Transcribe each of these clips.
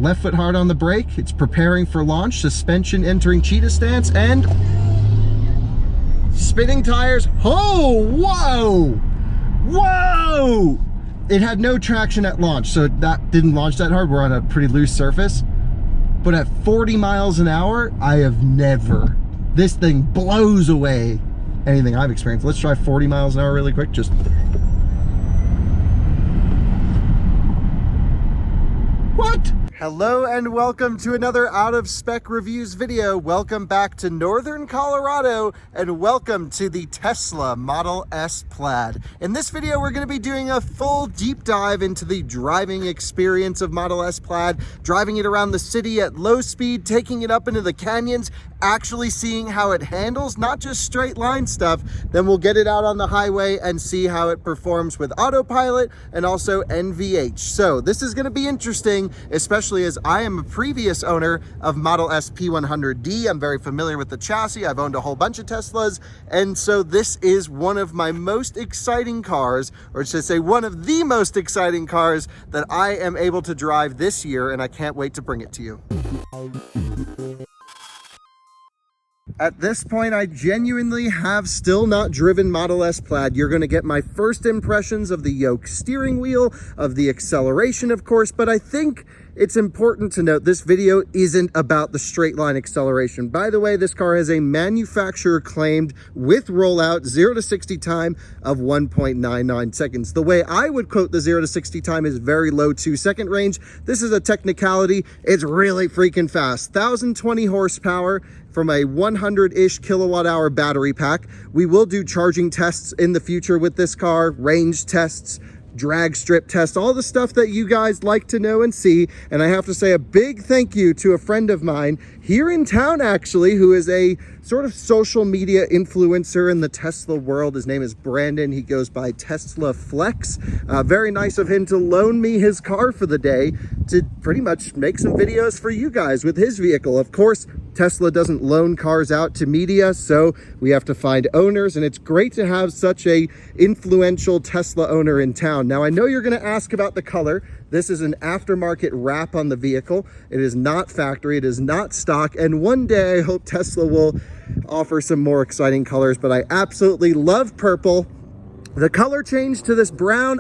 left foot hard on the brake. It's preparing for launch. Suspension entering cheetah stance and spinning tires. Oh, whoa! Whoa! It had no traction at launch, so that didn't launch that hard. We're on a pretty loose surface. But at 40 miles an hour, I have never. This thing blows away anything I've experienced. Let's try 40 miles an hour really quick. Just. What? Hello and welcome to another Out of Spec Reviews video. Welcome back to Northern Colorado and welcome to the Tesla Model S Plaid. In this video, we're going to be doing a full deep dive into the driving experience of Model S Plaid, driving it around the city at low speed, taking it up into the canyons, actually seeing how it handles, not just straight line stuff. Then we'll get it out on the highway and see how it performs with autopilot and also NVH. So this is going to be interesting, especially as I am a previous owner of Model S P100D. I'm very familiar with the chassis. I've owned a whole bunch of Teslas. And so this is one of my most exciting cars, or should I say one of the most exciting cars that I am able to drive this year. And I can't wait to bring it to you. At this point, I genuinely have still not driven Model S Plaid. You're going to get my first impressions of the yoke steering wheel, of the acceleration, of course, but I think it's important to note this video isn't about the straight line acceleration. By the way, this car has a manufacturer claimed with rollout 0 to 60 time of 1.99 seconds. The way I would quote the 0 to 60 time is very low 2-second range. This is a technicality. It's really freaking fast. 1,020 horsepower from a 100-ish kilowatt hour battery pack. We will do charging tests in the future with this car, range tests, drag strip test, all the stuff that you guys like to know and see. And I have to say a big thank you to a friend of mine here in town, actually, who is a sort of social media influencer in the Tesla world. His name is Brandon. He goes by Tesla Flex. Very nice of him to loan me his car for the day to pretty much make some videos for you guys with his vehicle. Of course, Tesla doesn't loan cars out to media, so we have to find owners, and it's great to have such a influential Tesla owner in town. Now, I know you're going to ask about the color. This is an aftermarket wrap on the vehicle. It is not factory, it is not stock, and one day I hope Tesla will offer some more exciting colors, but I absolutely love purple. The color change to this brown,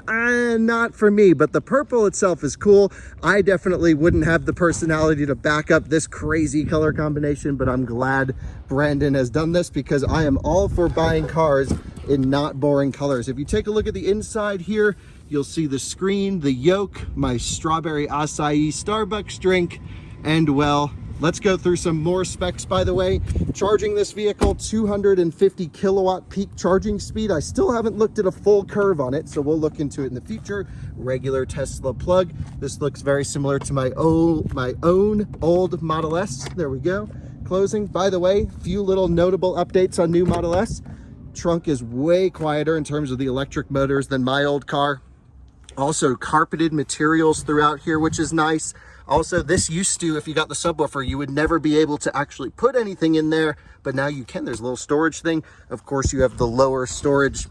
not for me, but the purple itself is cool. I definitely wouldn't have the personality to back up this crazy color combination, but I'm glad Brandon has done this because I am all for buying cars in not boring colors. If you take a look at the inside here, you'll see the screen, the yoke, my strawberry acai Starbucks drink, and well, let's go through some more specs. By the way, charging this vehicle, 250 kilowatt peak charging speed. I still haven't looked at a full curve on it, so we'll look into it in the future. Regular Tesla plug. This looks very similar to my own old Model S. There we go. Closing. By the way, few little notable updates on new Model S. Trunk is way quieter in terms of the electric motors than my old car. Also carpeted materials throughout here, which is nice. Also, this used to, if you got the subwoofer, you would never be able to actually put anything in there, but now you can. There's a little storage thing. Of course, you have the lower storage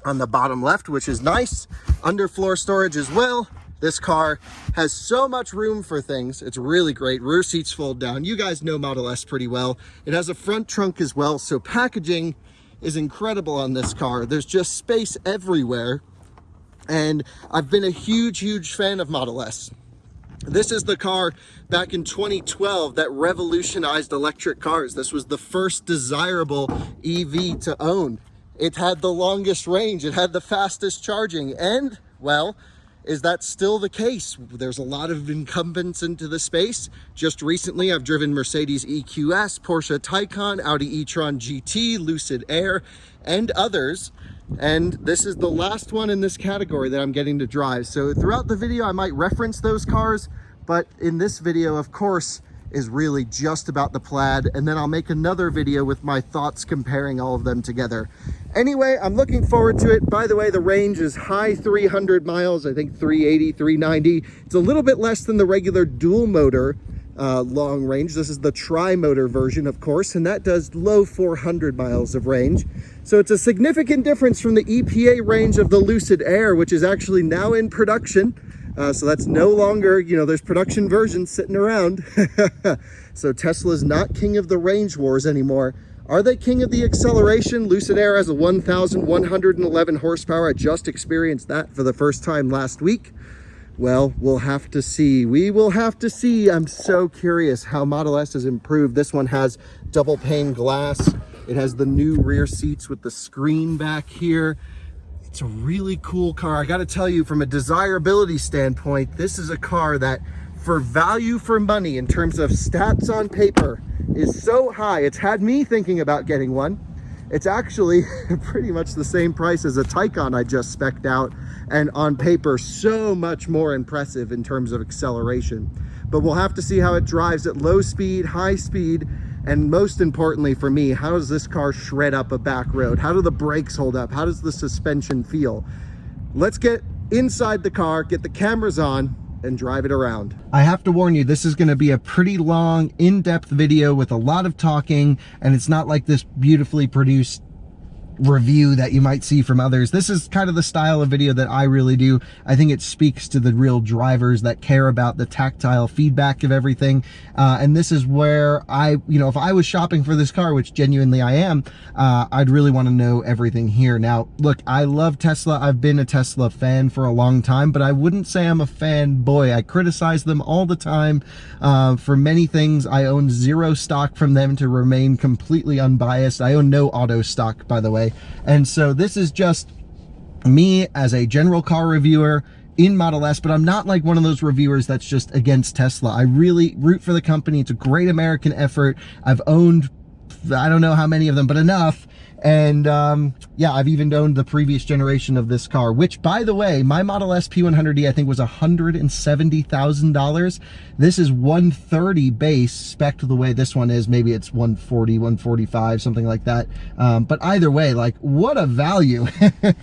on the bottom left, which is nice. Underfloor storage as well. This car has so much room for things. It's really great. Rear seats fold down. You guys know Model S pretty well. It has a front trunk as well, so packaging is incredible on this car. There's just space everywhere. And I've been a huge fan of Model S. This is the car back in 2012 that revolutionized electric cars. This was the first desirable EV to own. It had the longest range, it had the fastest charging, and, well, is that still the case? There's a lot of incumbents into the space. Just recently, I've driven Mercedes EQS, Porsche Taycan, Audi e-tron GT, Lucid Air, and others. And this is the last one in this category that I'm getting to drive. So throughout the video, I might reference those cars, but in this video, of course, is really just about the Plaid. And then I'll make another video with my thoughts comparing all of them together. Anyway, I'm looking forward to it. By the way, the range is high 300 miles, I think 380, 390. It's a little bit less than the regular dual motor long range. This is the tri-motor version, of course, and that does low 400 miles of range. So it's a significant difference from the EPA range of the Lucid Air, which is actually now in production. So that's no longer, you know, there's production versions sitting around. So Tesla's not king of the range wars anymore. Are they king of the acceleration? Lucid Air has a 1,111 horsepower. I just experienced that for the first time last week. Well, we'll have to see. We will have to see. I'm so curious how Model S has improved. This one has double pane glass. It has the new rear seats with the screen back here. It's a really cool car. I got to tell you, from a desirability standpoint, this is a car that, for value for money in terms of stats on paper, is so high. It's had me thinking about getting one. It's actually pretty much the same price as a Taycan I just spec'd out, and on paper so much more impressive in terms of acceleration. But we'll have to see how it drives at low speed, high speed, and most importantly for me, how does this car shred up a back road? How do the brakes hold up? How does the suspension feel? Let's get inside the car, get the cameras on, and drive it around. I have to warn you, this is going to be a pretty long, in-depth video with a lot of talking, and it's not like this beautifully produced review that you might see from others. This is kind of the style of video that I really do. I think it speaks to the real drivers that care about the tactile feedback of everything. And this is where if I was shopping for this car, which genuinely I am, I'd really want to know everything here. Now, look, I love Tesla. I've been a Tesla fan for a long time, but I wouldn't say I'm a fanboy. I criticize them all the time for many things. I own zero stock from them to remain completely unbiased. I own no auto stock, by the way. And so this is just me as a general car reviewer in Model S, but I'm not like one of those reviewers that's just against Tesla. I really root for the company. It's a great American effort. I've owned, I don't know how many of them, but enough. And yeah, I've even owned the previous generation of this car, which, by the way, my Model S P100D I think was $170,000. This is 130 base, spec the way this one is. Maybe it's 140, 145, something like that. But either way, like, what a value.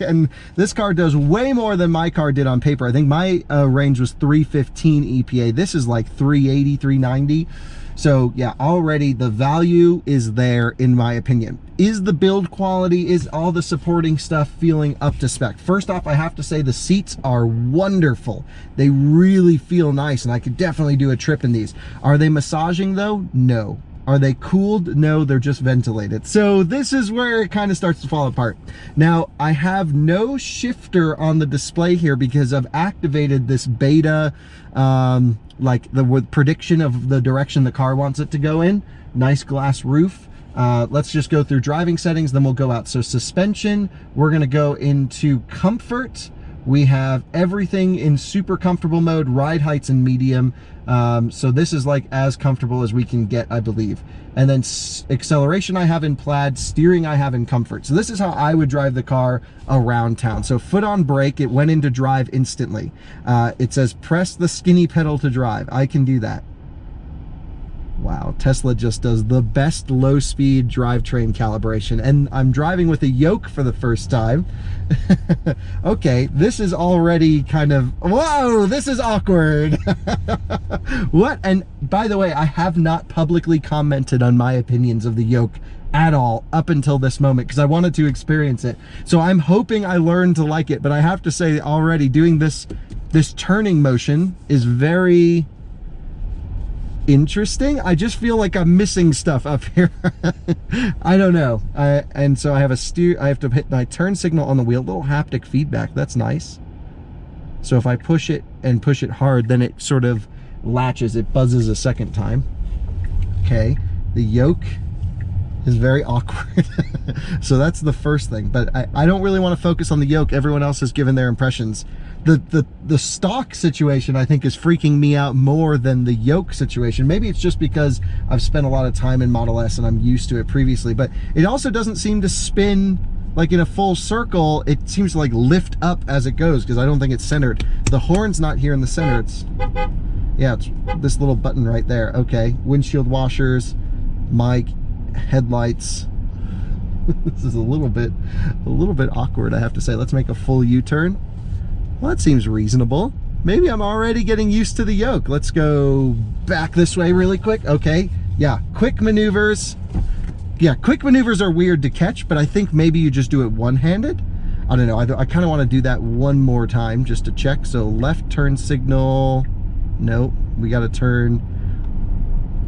And this car does way more than my car did on paper. I think my range was 315 EPA. This is like 380, 390. So yeah, already the value is there, in my opinion. Is the build quality, is all the supporting stuff feeling up to spec? First off, I have to say the seats are wonderful. They really feel nice, and I could definitely do a trip in these. Are they massaging though? No. Are they cooled? No, they're just ventilated. So this is where it kind of starts to fall apart. Now, I have no shifter on the display here because I've activated this beta, like the prediction of the direction the car wants it to go in. Nice glass roof. Let's just go through driving settings, then we'll go out. So suspension, we're gonna go into comfort. We have everything in super comfortable mode, ride heights and medium. So this is like as comfortable as we can get, I believe. And then acceleration I have in Plaid, steering I have in comfort. So this is how I would drive the car around town. So foot on brake, it went into drive instantly. It says press the skinny pedal to drive. I can do that. Wow, Tesla just does the best low-speed drivetrain calibration. And I'm driving with a yoke for the first time. Okay, this is already kind of, whoa, this is awkward. What? And by the way, I have not publicly commented on my opinions of the yoke at all up until this moment because I wanted to experience it. So I'm hoping I learn to like it, but I have to say already doing this turning motion is very interesting. I just feel like I'm missing stuff up here. I don't know. And so I have I have to hit my turn signal on the wheel. Little haptic feedback. That's nice. So if I push it and push it hard, then it sort of latches. It buzzes a second time. Okay. The yoke is very awkward. So that's the first thing. But I don't really want to focus on the yoke. Everyone else has given their impressions. The stock situation, I think, is freaking me out more than the yoke situation. Maybe it's just because I've spent a lot of time in Model S and I'm used to it previously, but it also doesn't seem to spin like in a full circle. It seems to like lift up as it goes because I don't think it's centered. The horn's not here in the center. It's this little button right there. Okay, windshield washers, mic, headlights. This is a little bit awkward, I have to say. Let's make a full U-turn. Well, that seems reasonable. Maybe I'm already getting used to the yoke. Let's go back this way really quick. Okay, yeah, quick maneuvers. Yeah, quick maneuvers are weird to catch, but I think maybe you just do it one-handed. I don't know. I kind of want to do that one more time just to check. So left turn signal. Nope. We got to turn.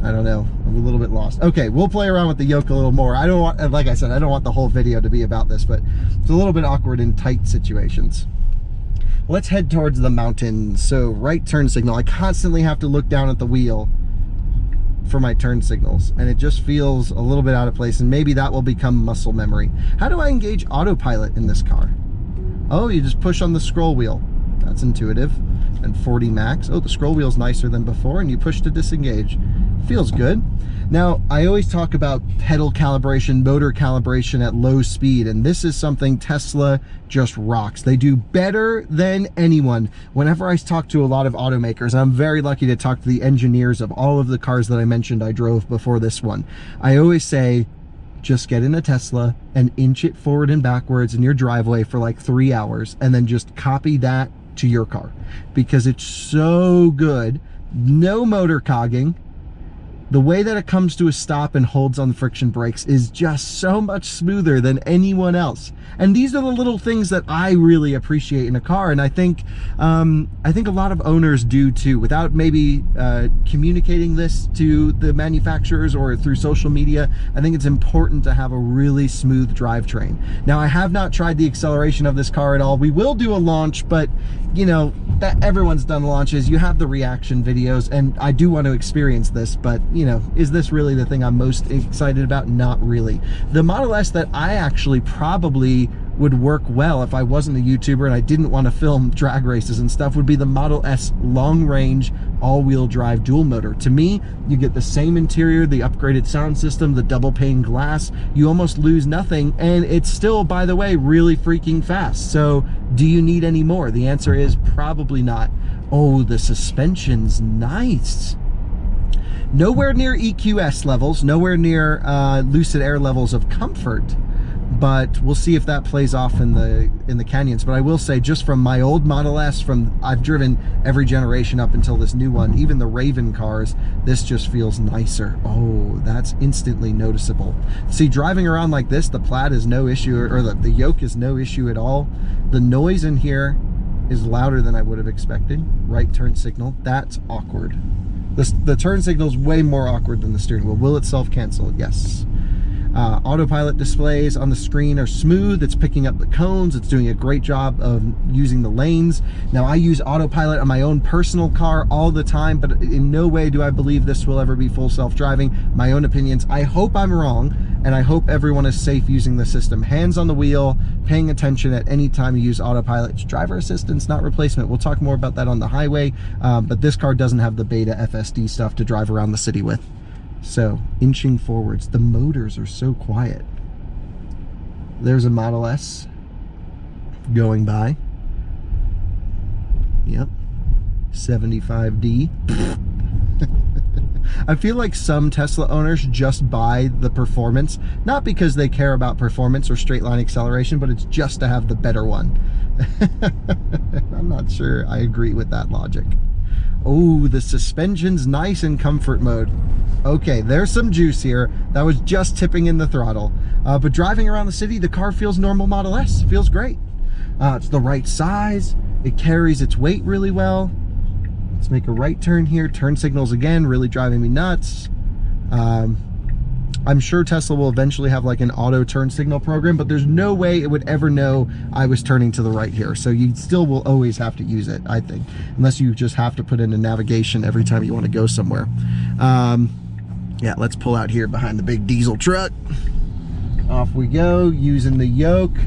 I don't know. I'm a little bit lost. Okay, we'll play around with the yoke a little more. I don't want, like I said, I don't want the whole video to be about this, but it's a little bit awkward in tight situations. Let's head towards the mountains. So right turn signal. I constantly have to look down at the wheel for my turn signals, and it just feels a little bit out of place, and maybe that will become muscle memory. How do I engage autopilot in this car? Oh, you just push on the scroll wheel. That's intuitive. And 40 max. Oh, the scroll wheel's nicer than before, and you push to disengage. Feels good. Now, I always talk about pedal calibration, motor calibration at low speed, and this is something Tesla just rocks. They do better than anyone. Whenever I talk to a lot of automakers, I'm very lucky to talk to the engineers of all of the cars that I mentioned I drove before this one. I always say, just get in a Tesla and inch it forward and backwards in your driveway for like 3 hours, and then just copy that to your car, because it's so good. No motor cogging. The way that it comes to a stop and holds on the friction brakes is just so much smoother than anyone else. And these are the little things that I really appreciate in a car, and I think a lot of owners do too, without maybe communicating this to the manufacturers or through social media. I think it's important to have a really smooth drivetrain. Now, I have not tried the acceleration of this car at all. We will do a launch, but you know, that everyone's done launches. You have the reaction videos, and I do want to experience this, but you know, is this really the thing I'm most excited about? Not really. The Model S that I actually probably would work well if I wasn't a YouTuber and I didn't want to film drag races and stuff would be the Model S long range all-wheel drive dual motor. To me, you get the same interior, the upgraded sound system, the double pane glass. You almost lose nothing, and it's still, by the way, really freaking fast. So do you need any more? The answer is probably not. Oh, the suspension's nice. Nowhere near EQS levels, nowhere near Lucid Air levels of comfort, but we'll see if that plays off in the canyons. But I will say, just from my old Model S, I've driven every generation up until this new one, even the Raven cars, this just feels nicer. Oh, that's instantly noticeable. See, driving around like this, the Plaid is no issue, or the yoke is no issue at all. The noise in here is louder than I would have expected. Right turn signal, that's awkward. The turn signal is way more awkward than the steering wheel. Will it self-cancel? Yes. Autopilot displays on the screen are smooth. It's picking up the cones. It's doing a great job of using the lanes. Now, I use autopilot on my own personal car all the time, but in no way do I believe this will ever be full self-driving. My own opinions. I hope I'm wrong, and I hope everyone is safe using the system. Hands on the wheel, paying attention at any time you use autopilot. It's driver assistance, not replacement. We'll talk more about that on the highway, but this car doesn't have the beta FSD stuff to drive around the city with. So, inching forwards. The motors are so quiet. There's a Model S going by. Yep. 75D. I feel like some Tesla owners just buy the performance, not because they care about performance or straight line acceleration, but it's just to have the better one. I'm not sure I agree with that logic. Oh, the suspension's nice in comfort mode. Okay, there's some juice here. That was just tipping in the throttle. But driving around the city, the car feels normal Model S. Feels great. It's the right size. It carries its weight really well. Let's make a right turn here. Turn signals again, really driving me nuts. I'm sure Tesla will eventually have like an auto turn signal program, but there's no way it would ever know I was turning to the right here. So you still will always have to use it, I think, unless you just have to put in a navigation every time you want to go somewhere. Yeah, let's pull out here behind the big diesel truck. Off we go, using the yoke.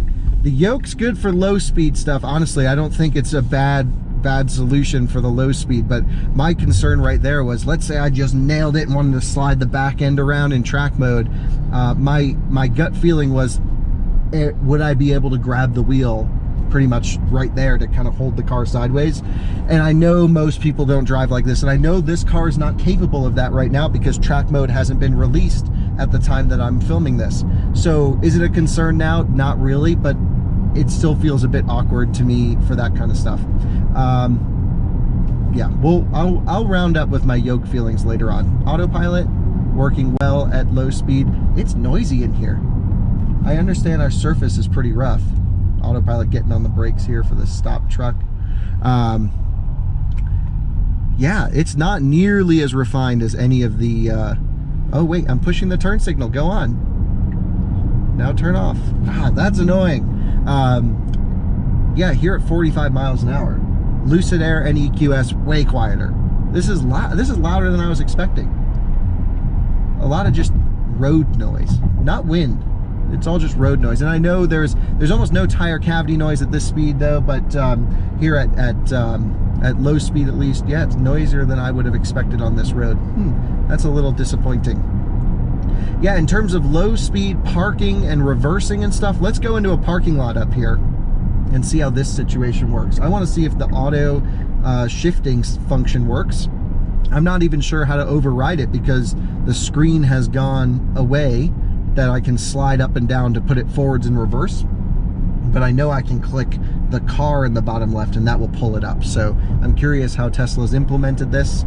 The yoke's good for low speed stuff. Honestly, I don't think it's a bad solution for the low speed, but my concern right there was, let's say I just nailed it and wanted to slide the back end around in track mode. My gut feeling was, would I be able to grab the wheel pretty much right there to kind of hold the car sideways? And I know most people don't drive like this, and I know this car is not capable of that right now because track mode hasn't been released at the time that I'm filming this. So is it a concern now? Not really, but it still feels a bit awkward to me for that kind of stuff. Yeah, I'll round up with my yoke feelings later on. Autopilot working well at low speed. It's noisy in here. I understand our surface is pretty rough. autopilot getting on the brakes here for the stop truck. Yeah, it's not nearly as refined as any of the oh wait, I'm pushing the turn signal. Go on. Now turn off. Ah, that's annoying. Yeah, here at 45 miles an hour. Lucid Air and EQS way quieter. This is louder than I was expecting. A lot of just road noise, not wind. It's all just road noise. And I know there's almost no tire cavity noise at this speed though, but here at low speed at least, yeah, it's noisier than I would have expected on this road. That's a little disappointing. Yeah, in terms of low speed parking and reversing and stuff, let's go into a parking lot up here and see how this situation works. I want to see if the auto shifting function works. I'm not even sure how to override it because the screen has gone away that I can slide up and down to put it forwards and reverse. But I know I can click the car in the bottom left and that will pull it up. So I'm curious how Tesla's implemented this.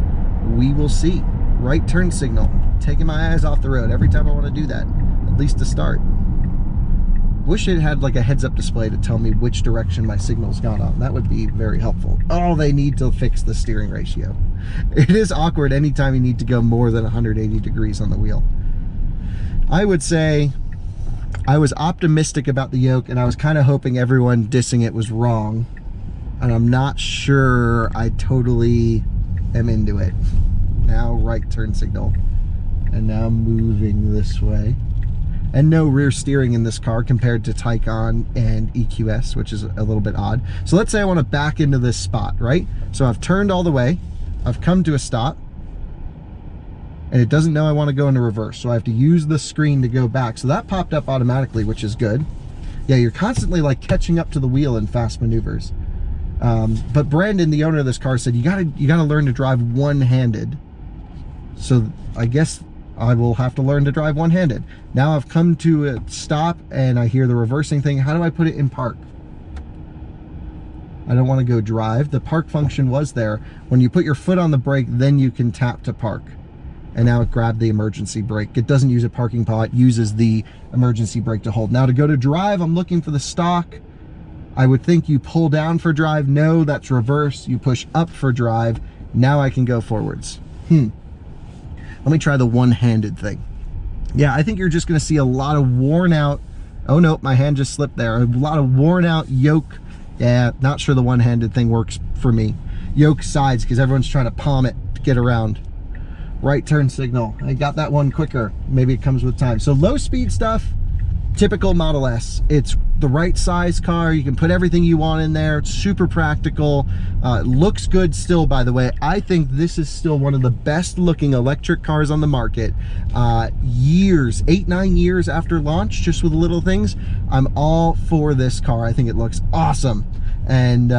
We will see. Right turn signal. Taking my eyes off the road every time I want to do that, at least to start. Wish it had like a heads-up display to tell me which direction my signal's gone on. That would be very helpful. Oh, they need to fix the steering ratio. It is awkward anytime you need to go more than 180 degrees on the wheel. I would say I was optimistic about the yoke and I was kind of hoping everyone dissing it was wrong. And I'm not sure I totally am into it. Now right turn signal. And now moving this way. And no rear steering in this car compared to Taycan and EQS, which is a little bit odd. So let's say I want to back into this spot, right? So I've turned all the way, I've come to a stop, and it doesn't know I want to go into reverse. So I have to use the screen to go back. So that popped up automatically, which is good. Yeah, you're constantly like catching up to the wheel in fast maneuvers. But Brandon, the owner of this car, said you gotta learn to drive one-handed. So I guess I will have to learn to drive one-handed. Now I've come to a stop and I hear the reversing thing. How do I put it in park? I don't want to go drive. The park function was there. When you put your foot on the brake, then you can tap to park. And now it grabbed the emergency brake. It doesn't use a parking paw, it uses the emergency brake to hold. Now to go to drive, I'm looking for the stock. I would think you pull down for drive. No, that's reverse. You push up for drive. Now I can go forwards. Let me try the one-handed thing. Yeah, I think you're just gonna see a lot of worn out, oh no, my hand just slipped there. A lot of worn out yoke. Yeah, not sure the one-handed thing works for me. Yoke sides, because everyone's trying to palm it to get around. Right turn signal. I got that one quicker. Maybe it comes with time. So low speed stuff, typical Model S. It's the right size car. You can put everything you want in there. It's super practical. It looks good still, by the way. I think this is still one of the best looking electric cars on the market. Years, 8-9 years after launch, just with little things. I'm all for this car. I think it looks awesome. And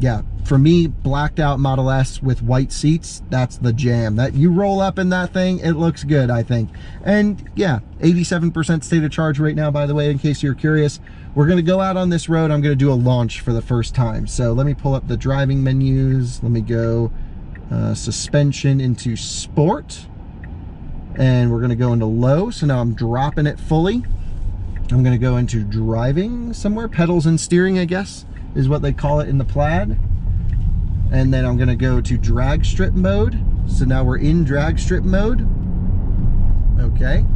yeah, for me, blacked out Model S with white seats, that's the jam. That you roll up in that thing, it looks good, I think. And yeah, 87% state of charge right now, by the way, in case you're curious. We're gonna go out on this road. I'm gonna do a launch for the first time. So let me pull up the driving menus. Let me go suspension into sport. And we're gonna go into low. So now I'm dropping it fully. I'm gonna go into driving somewhere, pedals and steering, I guess, is what they call it in the Plaid. And then I'm gonna go to drag strip mode. So now we're in drag strip mode. Okay.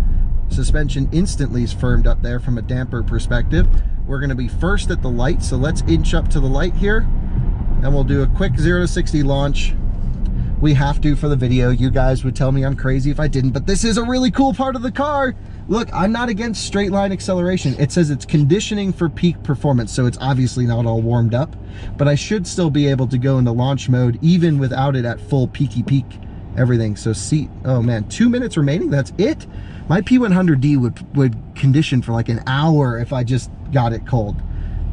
Suspension instantly is firmed up there from a damper perspective. We're gonna be first at the light, so let's inch up to the light here. And we'll do a quick 0 to 60 launch. We have to for the video. You guys would tell me I'm crazy if I didn't, but this is a really cool part of the car. Look, I'm not against straight line acceleration. It says it's conditioning for peak performance, so it's obviously not all warmed up, but I should still be able to go into launch mode even without it at full peaky peak everything. So seat, oh man, 2 minutes remaining, that's it? My P100D would condition for like an hour if I just got it cold.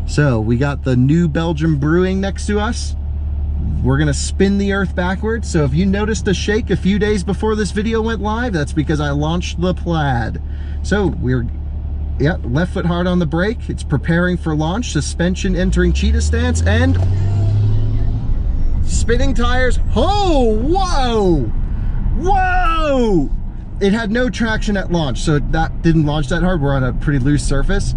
So we got the New Belgium Brewing next to us. We're gonna spin the earth backwards. So if you noticed a shake a few days before this video went live, that's because I launched the Plaid. So we're, yeah, left foot hard on the brake. It's preparing for launch. Suspension entering cheetah stance and spinning tires. Oh, whoa, whoa. It had no traction at launch, so that didn't launch that hard. We're on a pretty loose surface.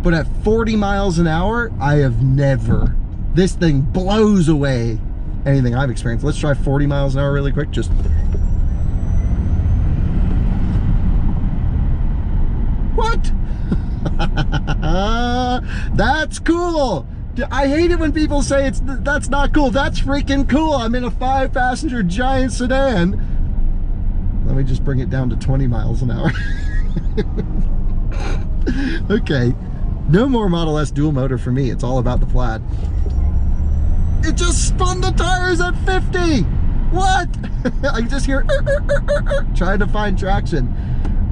but at 40 miles an hour, I have never. This thing blows away anything I've experienced. Let's try 40 miles an hour really quick. Just. What? That's cool. I hate it when people say that's not cool. That's freaking cool. I'm in a 5-passenger giant sedan. Let me just bring it down to 20 miles an hour. Okay, no more Model S dual motor for me. It's all about the Plaid. It just spun the tires at 50. What? I just hear trying to find traction.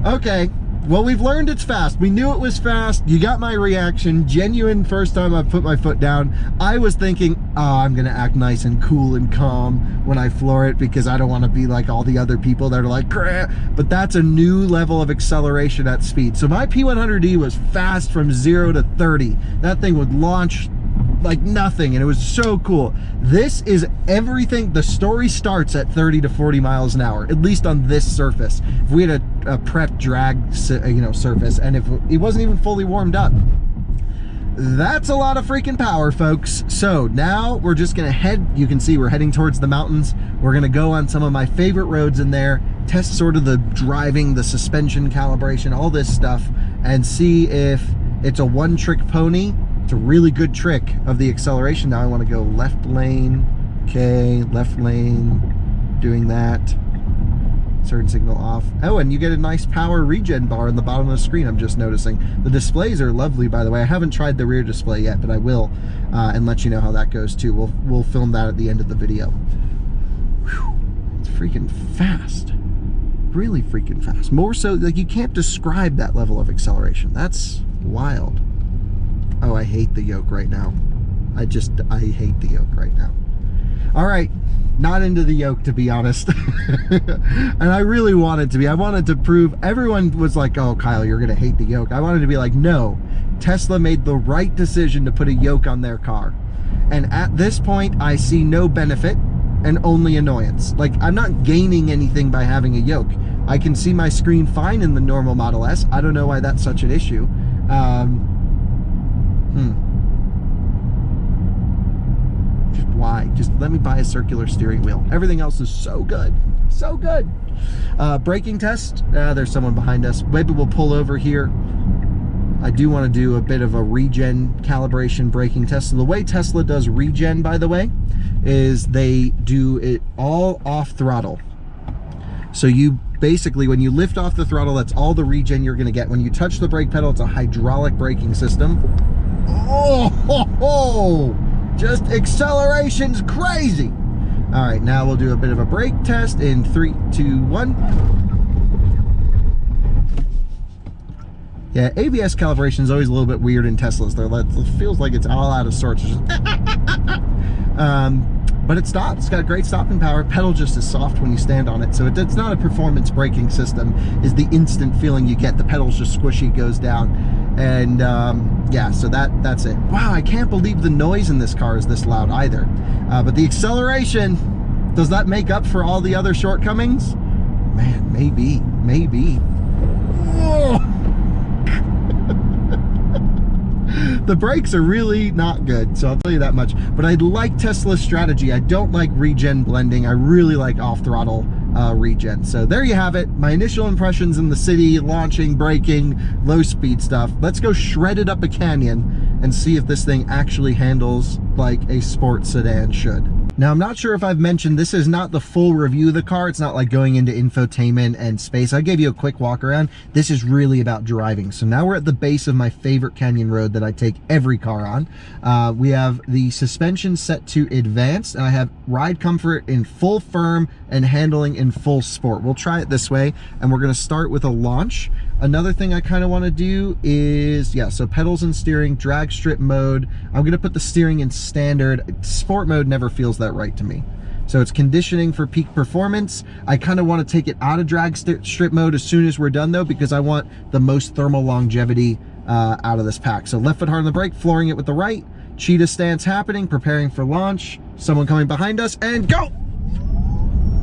Okay. Well, we've learned it's fast. We knew it was fast. You got my reaction. Genuine first time I put my foot down. I was thinking, oh, I'm going to act nice and cool and calm when I floor it because I don't want to be like all the other people that are like, crap. But that's a new level of acceleration at speed. So my P100D was fast from 0 to 30. That thing would launch like nothing, and it was so cool. This is everything. The story starts at 30 to 40 miles an hour, at least on this surface. If we had a prep drag, surface, and if it wasn't even fully warmed up, that's a lot of freaking power, folks. So now we're just gonna head, you can see we're heading towards the mountains. We're gonna go on some of my favorite roads in there, test sort of the driving, the suspension calibration, all this stuff, and see if it's a one-trick pony. It's a really good trick of the acceleration. Now I want to go left lane. Okay, left lane, doing that. Turn signal off. Oh, and you get a nice power regen bar in the bottom of the screen, I'm just noticing. The displays are lovely, by the way. I haven't tried the rear display yet, but I will, and let you know how that goes too. We'll film that at the end of the video. Whew. It's freaking fast. Really freaking fast. More so, like, you can't describe that level of acceleration. That's wild. Oh, I hate the yoke right now. I hate the yoke right now. All right, not into the yoke, to be honest. And I really wanted to be. I wanted to prove, everyone was like, oh, Kyle, you're gonna hate the yoke. I wanted to be like, no, Tesla made the right decision to put a yoke on their car. And at this point, I see no benefit and only annoyance. Like, I'm not gaining anything by having a yoke. I can see my screen fine in the normal Model S. I don't know why that's such an issue. Just why? Just let me buy a circular steering wheel. Everything else is so good. So good. Braking test. There's someone behind us. Maybe we'll pull over here. I do want to do a bit of a regen calibration braking test. So the way Tesla does regen, by the way, is they do it all off throttle. So you basically, when you lift off the throttle, that's all the regen you're going to get. When you touch the brake pedal, it's a hydraulic braking system. Oh, ho, ho. Just acceleration's crazy. All right, now we'll do a bit of a brake test in 3, 2, 1. Yeah, ABS calibration is always a little bit weird in Teslas. It feels like it's all out of sorts. But it stops. It's got great stopping power. Pedal just is soft when you stand on it. So it's not a performance braking system, is the instant feeling you get. The pedal's just squishy, goes down. And yeah, so that's it. Wow, I can't believe the noise in this car is this loud either. But the acceleration, does that make up for all the other shortcomings? Man, maybe. Whoa. The brakes are really not good, so I'll tell you that much. But I like Tesla's strategy. I don't like regen blending. I really like off-throttle regen. So there you have it. My initial impressions in the city, launching, braking, low-speed stuff. Let's go shred it up a canyon and see if this thing actually handles like a sports sedan should. Now, I'm not sure if I've mentioned, this is not the full review of the car. It's not like going into infotainment and space. I gave you a quick walk around. This is really about driving. So now we're at the base of my favorite canyon road that I take every car on. We have the suspension set to advanced, and I have ride comfort in full firm and handling in full sport. We'll try it this way, and we're gonna start with a launch. Another thing I kind of want to do is, yeah, so pedals and steering, drag strip mode. I'm going to put the steering in standard. Sport mode never feels that right to me. So it's conditioning for peak performance. I kind of want to take it out of drag strip mode as soon as we're done though, because I want the most thermal longevity out of this pack. So left foot hard on the brake, flooring it with the right. Cheetah stance happening, preparing for launch. Someone coming behind us, and go!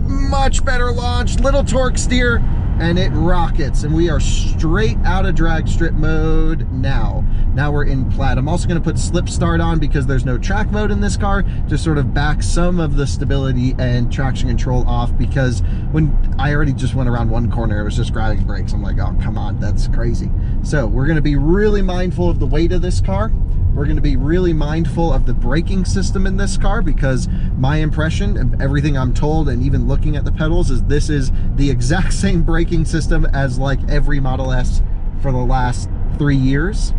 Much better launch, little torque steer. and it rockets, and we are straight out of drag strip mode now. Now we're in Plaid. I'm also going to put slip start on because there's no track mode in this car, to sort of back some of the stability and traction control off, because when I already just went around one corner, it was just grabbing brakes. I'm like, oh, come on, that's crazy. So we're going to be really mindful of the weight of this car. We're going to be really mindful of the braking system in this car, because my impression and everything I'm told, and even looking at the pedals, is this is the exact same braking system as like every Model S for the last 3 years.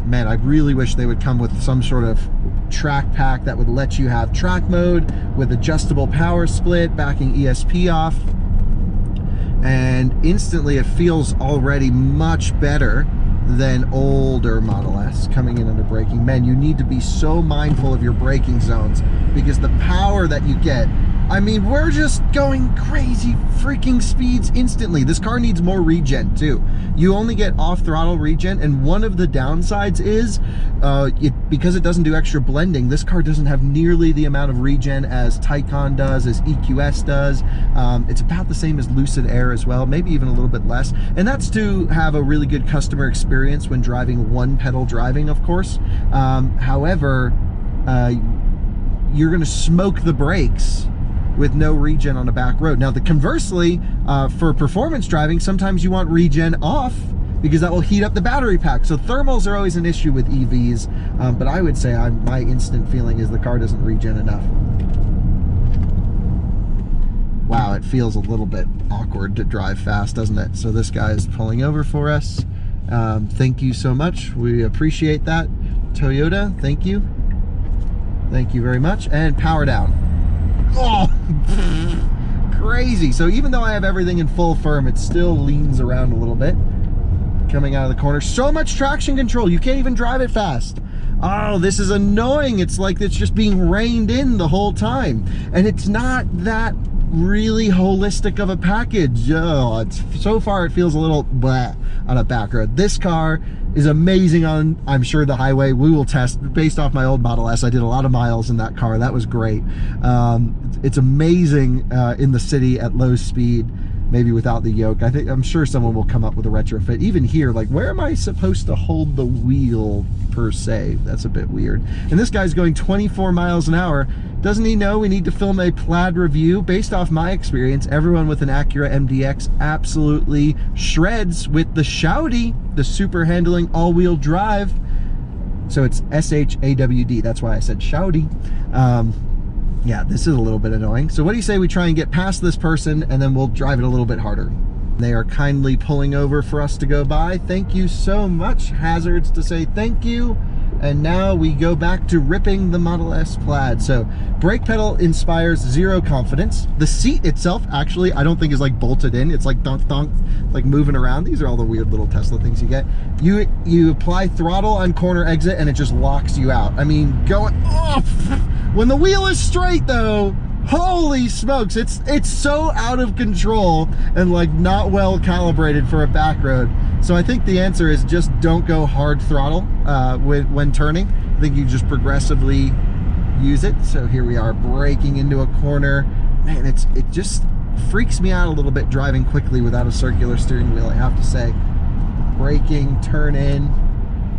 Man, I really wish they would come with some sort of track pack that would let you have track mode with adjustable power split, backing ESP off, and instantly it feels already much better than older Model S coming in under braking. Man, you need to be so mindful of your braking zones, because the power that you get, I mean, we're just going crazy freaking speeds instantly. This car needs more regen too. You only get off throttle regen, and one of the downsides is because it doesn't do extra blending, this car doesn't have nearly the amount of regen as Taycan does, as EQS does. It's about the same as Lucid Air as well, maybe even a little bit less, and that's to have a really good customer experience when driving one pedal driving, of course. However, you're going to smoke the brakes with no regen on a back road. Now, conversely, for performance driving, sometimes you want regen off, because that will heat up the battery pack. So thermals are always an issue with EVs, but I would say my instant feeling is the car doesn't regen enough. Wow, it feels a little bit awkward to drive fast, doesn't it? So this guy is pulling over for us. Thank you so much. We appreciate that. Toyota, thank you. Thank you very much. And power down. Oh, crazy. So even though I have everything in full firm, it still leans around a little bit coming out of the corner. So much traction control, you can't even drive it fast. Oh, this is annoying. It's like it's just being reined in the whole time, and it's not that really holistic of a package. Oh, so far it feels a little bleh on a back road. This car is amazing on, I'm sure, the highway. We will test based off my old Model S. I did a lot of miles in that car. That was great. It's amazing in the city at low speed, maybe without the yoke. I'm sure someone will come up with a retrofit. Even here, like, where am I supposed to hold the wheel per se? That's a bit weird. And this guy's going 24 miles an hour. Doesn't he know we need to film a Plaid review? Based off my experience, everyone with an Acura MDX absolutely shreds with the Shawty, the super handling all-wheel drive. So it's SHAWD. That's why I said Shawty. Yeah, this is a little bit annoying. So what do you say we try and get past this person, and then we'll drive it a little bit harder? They are kindly pulling over for us to go by. Thank you so much. Hazards to say thank you. And now we go back to ripping the Model S Plaid. So brake pedal inspires zero confidence. The seat itself, actually, I don't think is like bolted in. It's like donk donk, like moving around. These are all the weird little Tesla things you get. You apply throttle on corner exit and it just locks you out. I mean, going off. When the wheel is straight though, holy smokes, it's so out of control and like not well calibrated for a back road. So I think the answer is just don't go hard throttle when turning. I think you just progressively use it. So here we are braking into a corner. Man, it just freaks me out a little bit driving quickly without a circular steering wheel, I have to say. Braking, turn in.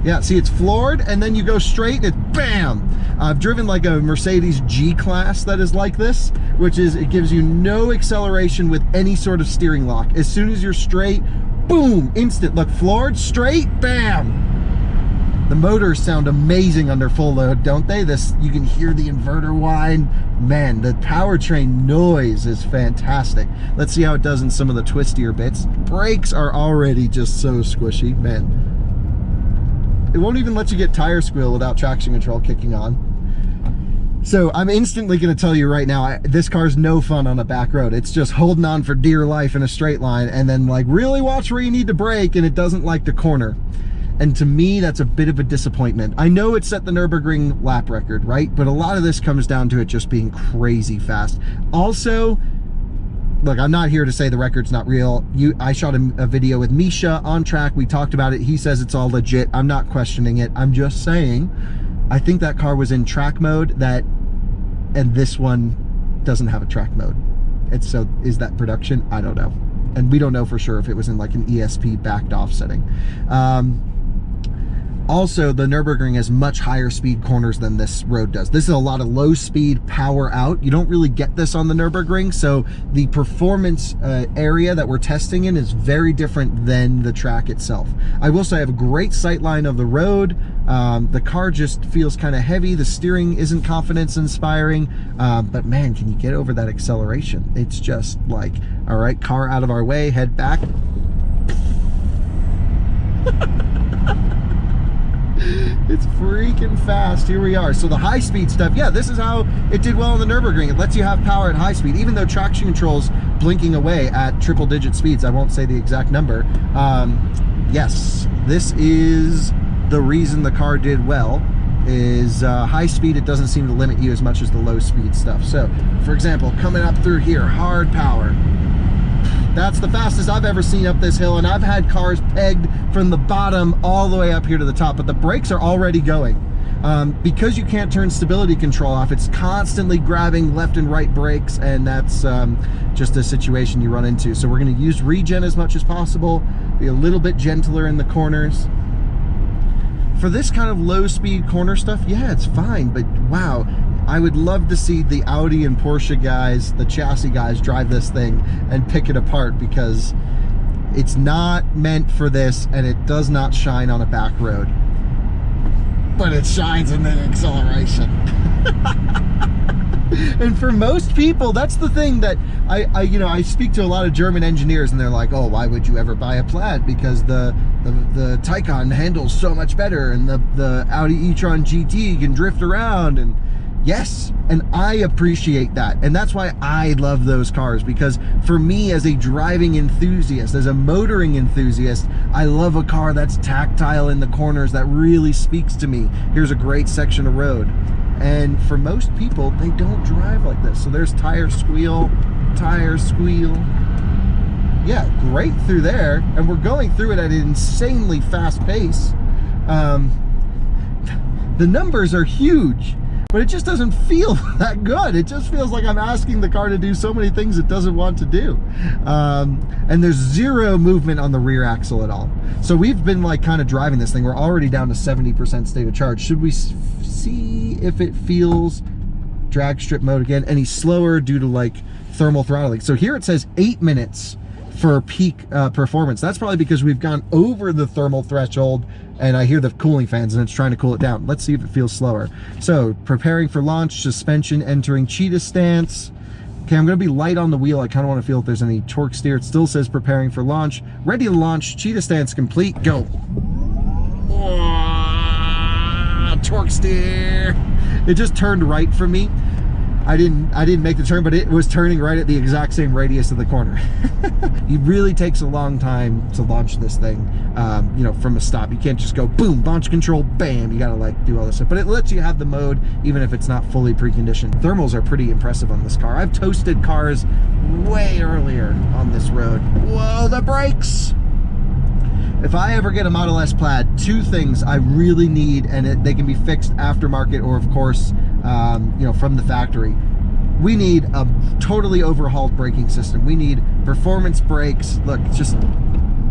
Yeah, see, it's floored, and then you go straight, and it, bam! I've driven like a Mercedes G-Class that is like this, which is, it gives you no acceleration with any sort of steering lock. As soon as you're straight, boom, instant. Look, floored, straight, bam! The motors sound amazing under full load, don't they? You can hear the inverter whine. Man, the powertrain noise is fantastic. Let's see how it does in some of the twistier bits. Brakes are already just so squishy, man. It won't even let you get tire squeal without traction control kicking on. So I'm instantly going to tell you right now, this car's no fun on a back road. It's just holding on for dear life in a straight line, and then like really watch where you need to brake, and it doesn't like to corner. And to me, that's a bit of a disappointment. I know it set the Nürburgring lap record, right? But a lot of this comes down to it just being crazy fast. Also, look, I'm not here to say the record's not real. I shot a video with Misha on track. We talked about it. He says it's all legit. I'm not questioning it. I'm just saying, I think that car was in track mode, and this one doesn't have a track mode. So is that production? I don't know. and we don't know for sure if it was in like an ESP backed off setting. Also, the Nürburgring has much higher speed corners than this road does. This is a lot of low speed power out. You don't really get this on the Nürburgring, so the performance area that we're testing in is very different than the track itself. I will say I have a great sight line of the road. The car just feels kind of heavy. The steering isn't confidence inspiring, but man, can you get over that acceleration? It's just like, all right, car out of our way, head back. It's freaking fast. Here we are. So the high speed stuff, yeah, this is how it did well on the Nürburgring. It lets you have power at high speed, even though traction control's blinking away at triple digit speeds. I won't say the exact number. Yes, this is the reason the car did well, is high speed. It doesn't seem to limit you as much as the low speed stuff. So for example, coming up through here, hard power. That's the fastest I've ever seen up this hill, and I've had cars pegged from the bottom all the way up here to the top, but the brakes are already going. Because you can't turn stability control off, it's constantly grabbing left and right brakes, and that's just a situation you run into. So we're going to use regen as much as possible, be a little bit gentler in the corners. For this kind of low speed corner stuff, yeah, it's fine, but wow, I would love to see the Audi and Porsche guys, the chassis guys, drive this thing and pick it apart, because it's not meant for this, and it does not shine on a back road. But it shines in the acceleration. And for most people, that's the thing that I speak to a lot of German engineers, and they're like, oh, why would you ever buy a Plaid? Because the Taycan handles so much better, and the Audi e-tron GT can drift around. And yes, and I appreciate that, and that's why I love those cars, because for me as a driving enthusiast, as a motoring enthusiast, I love a car that's tactile in the corners, that really speaks to me. Here's a great section of road. And for most people, they don't drive like this. So there's tire squeal. Yeah, great through there, and we're going through it at an insanely fast pace. The numbers are huge, but it just doesn't feel that good. It just feels like I'm asking the car to do so many things it doesn't want to do. And there's zero movement on the rear axle at all. So we've been like kind of driving this thing. We're already down to 70% state of charge. Should we see if it feels drag strip mode again? Any slower due to like thermal throttling? So here it says 8 minutes for peak performance. That's probably because we've gone over the thermal threshold, and I hear the cooling fans and it's trying to cool it down. Let's see if it feels slower. So preparing for launch, suspension entering cheetah stance. Okay, I'm gonna be light on the wheel. I kind of want to feel if there's any torque steer. It still says preparing for launch. Ready to launch, cheetah stance complete, go. Torque steer. It just turned right for me. I didn't make the turn, but it was turning right at the exact same radius of the corner. It really takes a long time to launch this thing, you know, from a stop. You can't just go boom, launch control, bam. You gotta like do all this stuff, but it lets you have the mode even if it's not fully preconditioned. Thermals are pretty impressive on this car. I've toasted cars way earlier on this road. Whoa, the brakes! If I ever get a Model S Plaid, two things I really need, and they can be fixed aftermarket or of course, you know, from the factory. We need a totally overhauled braking system. We need performance brakes. Look, it's just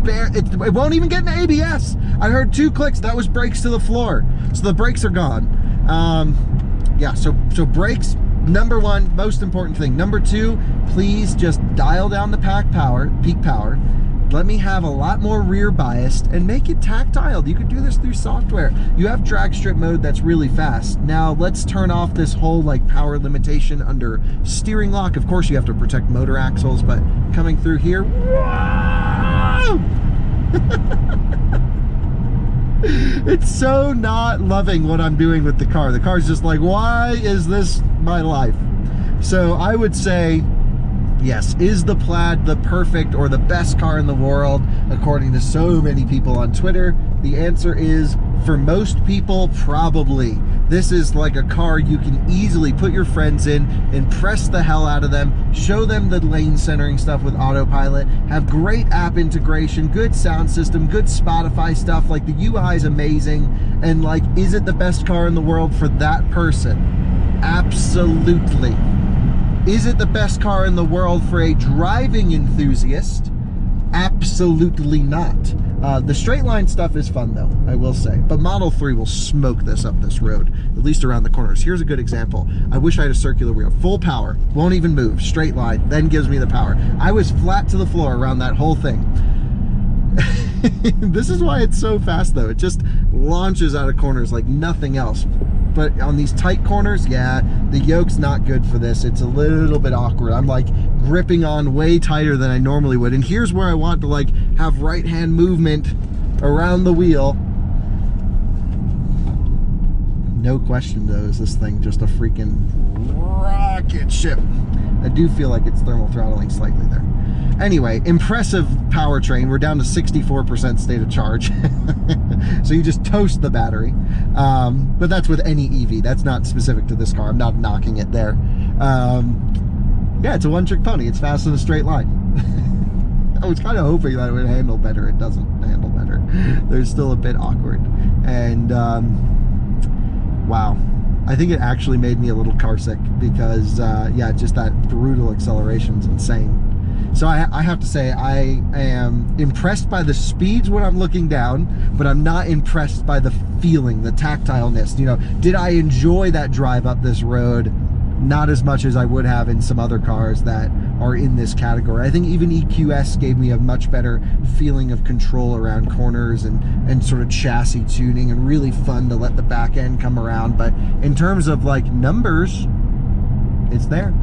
it won't even get an ABS. I heard 2 clicks, that was brakes to the floor. So the brakes are gone. Yeah, so brakes, number one, most important thing. Number two, please just dial down the peak power. Let me have a lot more rear biased and make it tactile. You could do this through software. You have drag strip mode that's really fast. Now let's turn off this whole like power limitation under steering lock. Of course you have to protect motor axles, but coming through here, whoa! It's so not loving what I'm doing with the car. The car's just like, why is this my life? So I would say, yes, is the Plaid the perfect or the best car in the world, according to so many people on Twitter? The answer is, for most people, probably. This is like a car you can easily put your friends in, impress the hell out of them, show them the lane centering stuff with autopilot, have great app integration, good sound system, good Spotify stuff, like the UI is amazing, and like, is it the best car in the world for that person? Absolutely. Is it the best car in the world for a driving enthusiast? Absolutely not. The straight line stuff is fun though, I will say. But Model 3 will smoke this up this road, at least around the corners. Here's a good example. I wish I had a circular wheel. Full power, won't even move, straight line, then gives me the power. I was flat to the floor around that whole thing. This is why it's so fast though. It just launches out of corners like nothing else. But on these tight corners, yeah, the yoke's not good for this. It's a little bit awkward. I'm like gripping on way tighter than I normally would. And here's where I want to like have right hand movement around the wheel. No question though, is this thing just a freaking rocket ship. I do feel like it's thermal throttling slightly there. Anyway, impressive powertrain. We're down to 64% state of charge. So you just toast the battery. But that's with any EV. That's not specific to this car. I'm not knocking it there. Yeah, it's a one-trick pony. It's fast in a straight line. I was kind of hoping that it would handle better. It doesn't handle better. They're still a bit awkward. And wow. I think it actually made me a little car sick because, yeah, just that brutal acceleration is insane. So I have to say, I am impressed by the speeds when I'm looking down, but I'm not impressed by the feeling, the tactileness. You know, did I enjoy that drive up this road? Not as much as I would have in some other cars that are in this category. I think even EQS gave me a much better feeling of control around corners and sort of chassis tuning, and really fun to let the back end come around. But in terms of like numbers, it's there.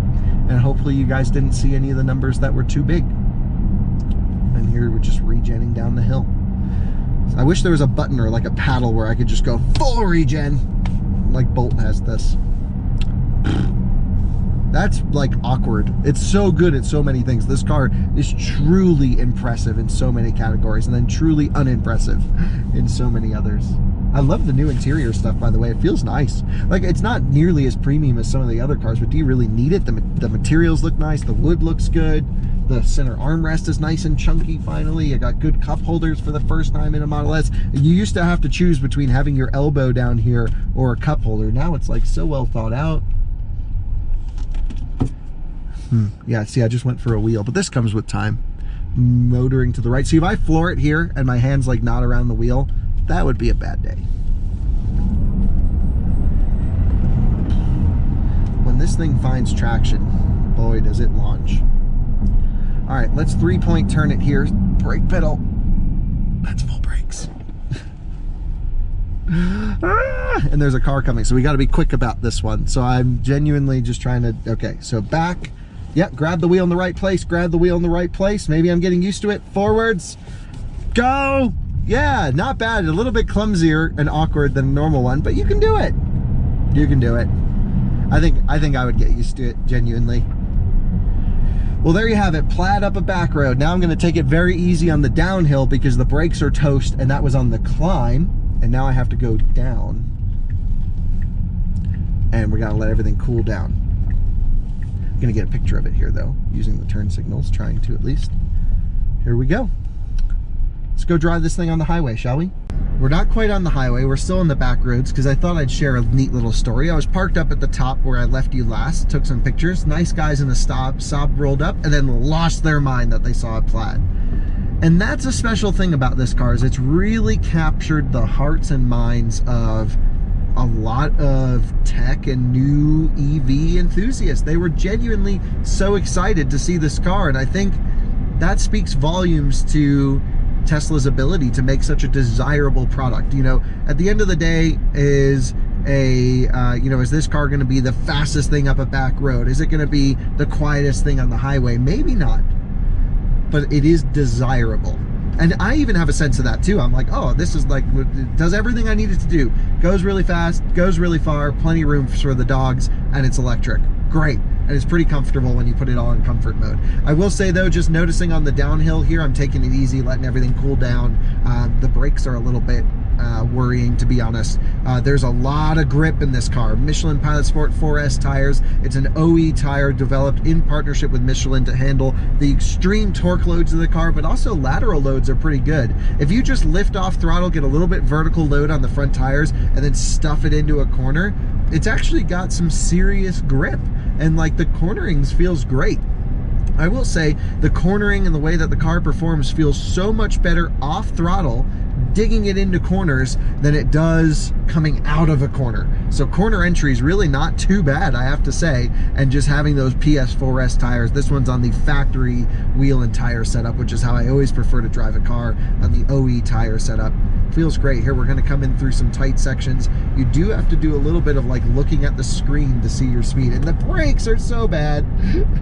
And hopefully you guys didn't see any of the numbers that were too big. And here we're just regenning down the hill. I wish there was a button or like a paddle where I could just go full regen, like Bolt has this. That's like awkward. It's so good at so many things. This car is truly impressive in so many categories, and then truly unimpressive in so many others. I love the new interior stuff, by the way. It feels nice. Like, it's not nearly as premium as some of the other cars, but do you really need it? The materials look nice. The wood looks good. The center armrest is nice and chunky, finally. You got good cup holders for the first time in a Model S. You used to have to choose between having your elbow down here or a cup holder. Now it's like so well thought out. Yeah, see, I just went for a wheel, but this comes with time. Motoring to the right. See, if I floor it here and my hand's like not around the wheel, that would be a bad day. When this thing finds traction, boy, does it launch. All right, let's 3-point turn it here. Brake pedal. That's full brakes. And there's a car coming, so we got to be quick about this one. So I'm genuinely just trying to, okay, so back. Yep, grab the wheel in the right place, grab the wheel in the right place. Maybe I'm getting used to it. Forwards. Go. Yeah, not bad. A little bit clumsier and awkward than a normal one, but you can do it. You can do it. I think I would get used to it, genuinely. Well, there you have it. Plaid up a back road. Now I'm going to take it very easy on the downhill because the brakes are toast, and that was on the climb. And now I have to go down. And we're going to let everything cool down. I'm going to get a picture of it here, though, using the turn signals, trying to at least. Here we go. Let's go drive this thing on the highway, shall we? We're not quite on the highway. We're still on the back roads because I thought I'd share a neat little story. I was parked up at the top where I left you last, took some pictures. Nice guys in the Saab rolled up and then lost their mind that they saw a Plaid. And that's a special thing about this car, is it's really captured the hearts and minds of a lot of tech and new EV enthusiasts. They were genuinely so excited to see this car, and I think that speaks volumes to Tesla's ability to make such a desirable product. You know, at the end of the day, is this car going to be the fastest thing up a back road? Is it going to be the quietest thing on the highway? Maybe not, but it is desirable. And I even have a sense of that too. I'm like, oh, this is like, it does everything I need it to do. Goes really fast, goes really far, plenty of room for the dogs, and it's electric. Great. And it's pretty comfortable when you put it all in comfort mode. I will say though, just noticing on the downhill here, I'm taking it easy, letting everything cool down. The brakes are a little bit worrying, to be honest. There's a lot of grip in this car. Michelin Pilot Sport 4S tires. It's an OE tire developed in partnership with Michelin to handle the extreme torque loads of the car, but also lateral loads are pretty good. If you just lift off throttle, get a little bit vertical load on the front tires, and then stuff it into a corner, it's actually got some serious grip, and like the cornerings feels great. I will say the cornering and the way that the car performs feels so much better off throttle, digging it into corners, than it does coming out of a corner. So corner entry is really not too bad, I have to say. And just having those PS4S tires, this one's on the factory wheel and tire setup, which is how I always prefer to drive a car, on the OE tire setup. Feels great. Here we're going to come in through some tight sections. You do have to do a little bit of like looking at the screen to see your speed, and the brakes are so bad.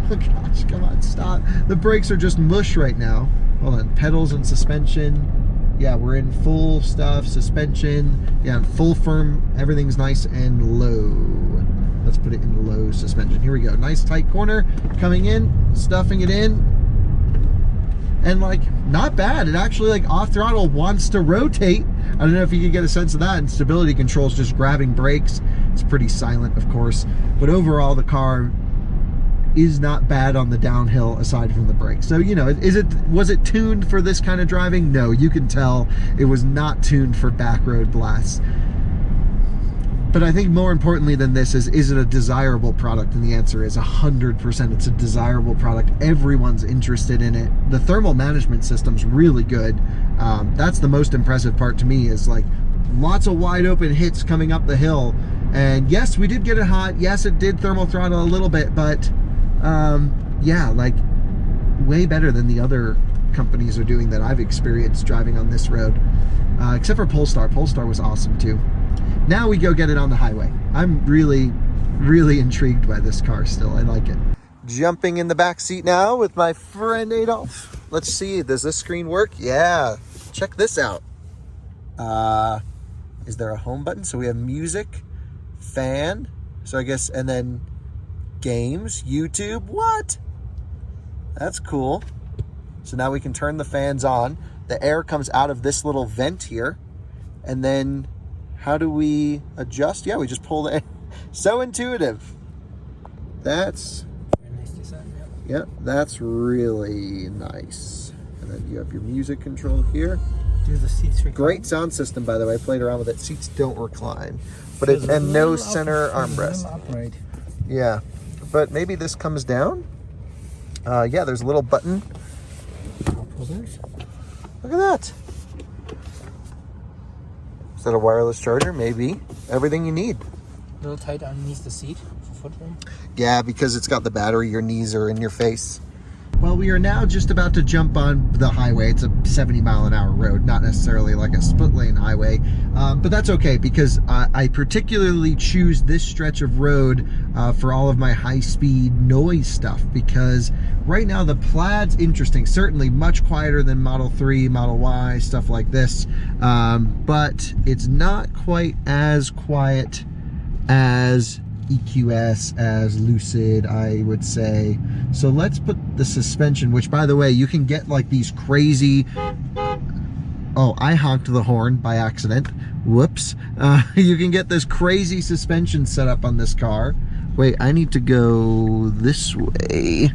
Oh gosh, come on, stop. The brakes are just mush right now. Hold on, pedals and suspension. Yeah, we're in full stuff, suspension. Yeah, full firm, everything's nice and low. Let's put it in low suspension. Here we go, nice tight corner, coming in, stuffing it in. And like, not bad. It actually, like, off throttle wants to rotate. I don't know if you can get a sense of that. And stability control's just grabbing brakes. It's pretty silent, of course. But overall, the car is not bad on the downhill aside from the brakes. So, you know, was it tuned for this kind of driving? No, you can tell it was not tuned for back road blasts. But I think more importantly than this is it a desirable product? And the answer is 100%. It's a desirable product. Everyone's interested in it. The thermal management system's really good. That's the most impressive part to me, is like lots of wide open hits coming up the hill. And yes, we did get it hot. Yes, it did thermal throttle a little bit, but yeah, like way better than the other companies are doing that I've experienced driving on this road. Except for Polestar. Polestar was awesome too. Now we go get it on the highway. I'm really, really intrigued by this car still. I like it. Jumping in the back seat now with my friend Adolf. Let's see, does this screen work? Yeah, check this out. Is there a home button? So we have music, fan, so I guess, and then games, YouTube, what? That's cool. So now we can turn the fans on. The air comes out of this little vent here, and then how do we adjust? Yeah, we just pull the air. So intuitive. That's very nice design. Yeah, that's really nice. And then you have your music control here. Do the seats recline? Great sound system, by the way. I played around with it. Seats don't recline, but it, and no center armrest. Upright. Yeah, but maybe this comes down. Yeah, there's a little button. Look at that. Is that a wireless charger? Maybe. Everything you need. A little tight underneath the seat for footroom. Yeah, because it's got the battery, your knees are in your face. Well, we are now just about to jump on the highway. It's a 70-mile-an-hour road, not necessarily like a split-lane highway, but that's okay because I particularly choose this stretch of road for all of my high-speed noise stuff, because right now the Plaid's interesting, certainly much quieter than Model 3, Model Y, stuff like this, but it's not quite as quiet as EQS, as Lucid, I would say. So let's put the suspension, which by the way, you can get like these crazy, oh, I honked the horn by accident. Whoops. You can get this crazy suspension set up on this car. Wait, I need to go this way.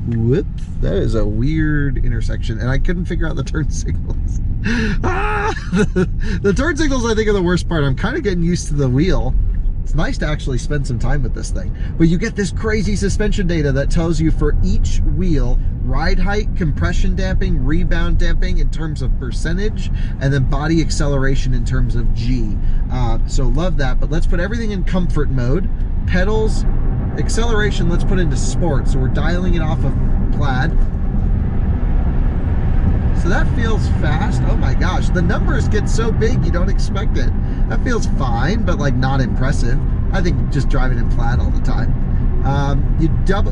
Whoops, that is a weird intersection, and I couldn't figure out the turn signals. The turn signals I think are the worst part. I'm kind of getting used to the wheel. It's nice to actually spend some time with this thing. But you get this crazy suspension data that tells you for each wheel, ride height, compression damping, rebound damping in terms of percentage, and then body acceleration in terms of G. So love that, but let's put everything in comfort mode. Pedals, acceleration, let's put into sport. So we're dialing it off of Plaid. So that feels fast. Oh my gosh, the numbers get so big you don't expect it. That feels fine, but like not impressive. I think just driving in Plaid all the time.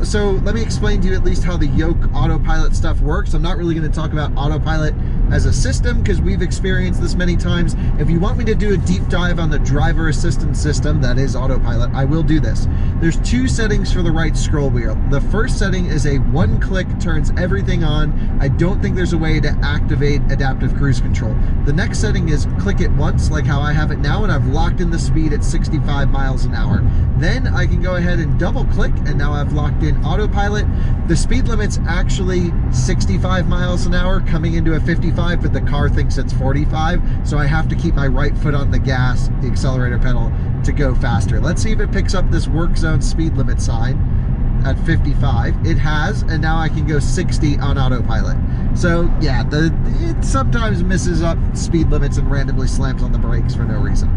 So let me explain to you at least how the yoke autopilot stuff works. I'm not really going to talk about autopilot as a system because we've experienced this many times. If you want me to do a deep dive on the driver assistance system, that is autopilot, I will do this. There's two settings for the right scroll wheel. The first setting is a one-click, turns everything on. I don't think there's a way to activate adaptive cruise control. The next setting is click it once, like how I have it now, and I've locked in the speed at 65 miles an hour. Then I can go ahead and double click, and now I've locked in autopilot. The speed limit's actually 65 miles an hour coming into a 55, but the car thinks it's 45, so I have to keep my right foot on the gas, the accelerator pedal, to go faster. Let's see if it picks up this work zone speed limit sign. at 55. It has, and now I can go 60 on autopilot. So yeah, it sometimes misses up speed limits and randomly slams on the brakes for no reason.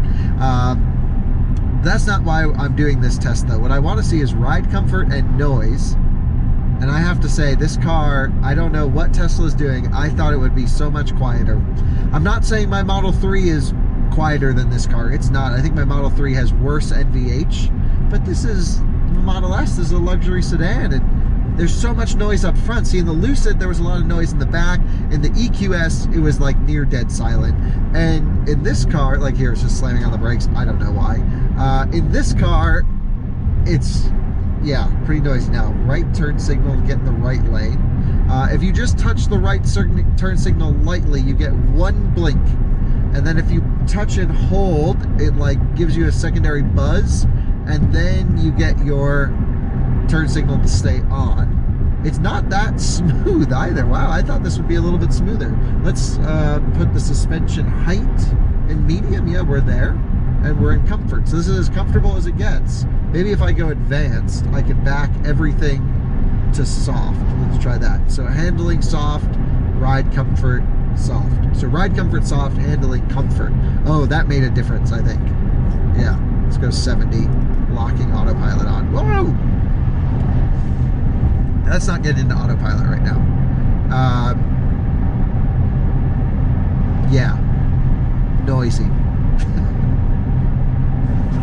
That's not why I'm doing this test though. What I want to see is ride comfort and noise. And I have to say, this car, I don't know what Tesla's doing. I thought it would be so much quieter. I'm not saying my Model 3 is quieter than this car. It's not. I think my Model 3 has worse NVH, but this is Model S. This is a luxury sedan, and there's so much noise up front. See, in the Lucid, there was a lot of noise in the back. In the EQS, it was like near dead silent. And in this car, like here, it's just slamming on the brakes. I don't know why. In this car, it's, yeah, pretty noisy. Now, right turn signal, get in the right lane. If you just touch the right turn signal lightly, you get one blink. And then if you touch and hold, it like gives you a secondary buzz, and then you get your turn signal to stay on. It's not that smooth either. Wow, I thought this would be a little bit smoother. Let's put the suspension height in medium. Yeah, we're there. And we're in comfort. So this is as comfortable as it gets. Maybe if I go advanced, I can back everything to soft. Let's try that. So handling soft, ride comfort, soft. So ride comfort, soft, handling comfort. Oh, that made a difference, I think. Yeah, let's go 70, locking autopilot on. Whoa! Let's not get into autopilot right now. Yeah, noisy.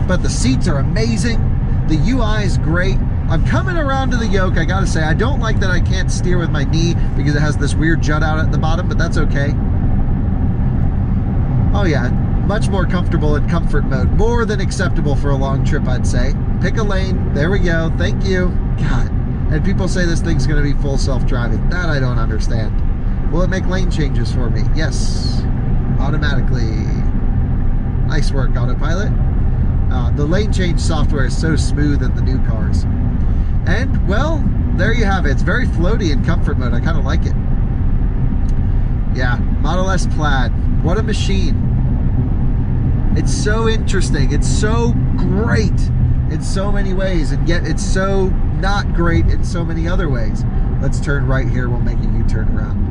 But the seats are amazing. The UI is great. I'm coming around to the yoke. I gotta say, I don't like that I can't steer with my knee because it has this weird jut out at the bottom, but that's okay. Oh yeah, much more comfortable in comfort mode. More than acceptable for a long trip, I'd say. Pick a lane. There we go. Thank you. God. And people say this thing's gonna be full self-driving. That I don't understand. Will it make lane changes for me? Yes. Automatically. Nice work, autopilot. The lane change software is so smooth in the new cars. And, well, there you have it. It's very floaty in comfort mode. I kind of like it. Yeah, Model S Plaid. What a machine. It's so interesting. It's so great in so many ways, and yet it's so not great in so many other ways. Let's turn right here. We'll make a U-turn around.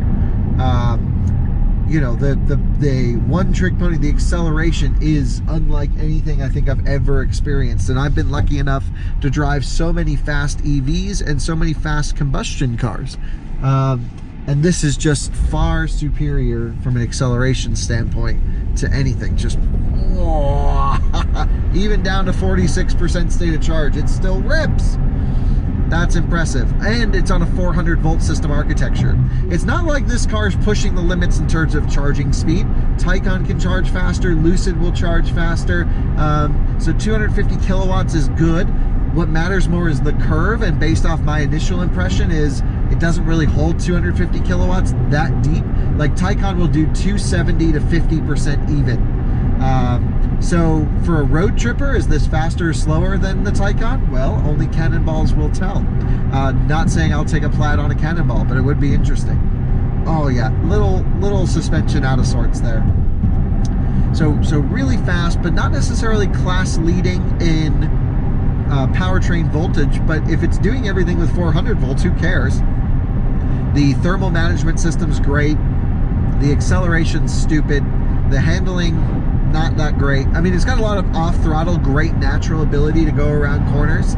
You know, the one trick pony, the acceleration is unlike anything I think I've ever experienced. And I've been lucky enough to drive so many fast EVs and so many fast combustion cars. And this is just far superior from an acceleration standpoint to anything. Just, even down to 46% state of charge, it still rips. That's impressive. And it's on a 400 volt system architecture. It's not like this car is pushing the limits in terms of charging speed. Taycan can charge faster, Lucid will charge faster. So 250 kilowatts is good. What matters more is the curve, and based off my initial impression is it doesn't really hold 250 kilowatts that deep. Like Taycan will do 270 to 50% even. So for a road tripper, is this faster or slower than the Taycan? Well, only cannonballs will tell. Not saying I'll take a Plaid on a cannonball, but it would be interesting. Oh yeah, little suspension out of sorts there. So really fast, but not necessarily class leading in powertrain voltage. But if it's doing everything with 400 volts, who cares? The thermal management system's great. The acceleration's stupid. The handling, not that great. I mean, it's got a lot of off-throttle, great natural ability to go around corners.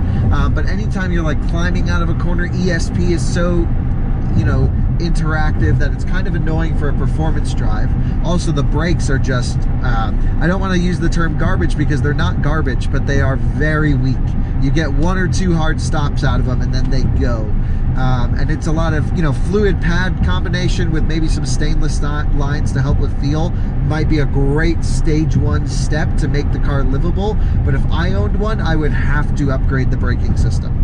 But anytime you're like climbing out of a corner, ESP is so, you know, interactive that it's kind of annoying for a performance drive. Also, the brakes are just, I don't want to use the term garbage because they're not garbage, but they are very weak. You get one or two hard stops out of them and then they go. And it's a lot of, you know, fluid pad combination with maybe some stainless lines to help with feel might be a great stage one step to make the car livable. But if I owned one, I would have to upgrade the braking system.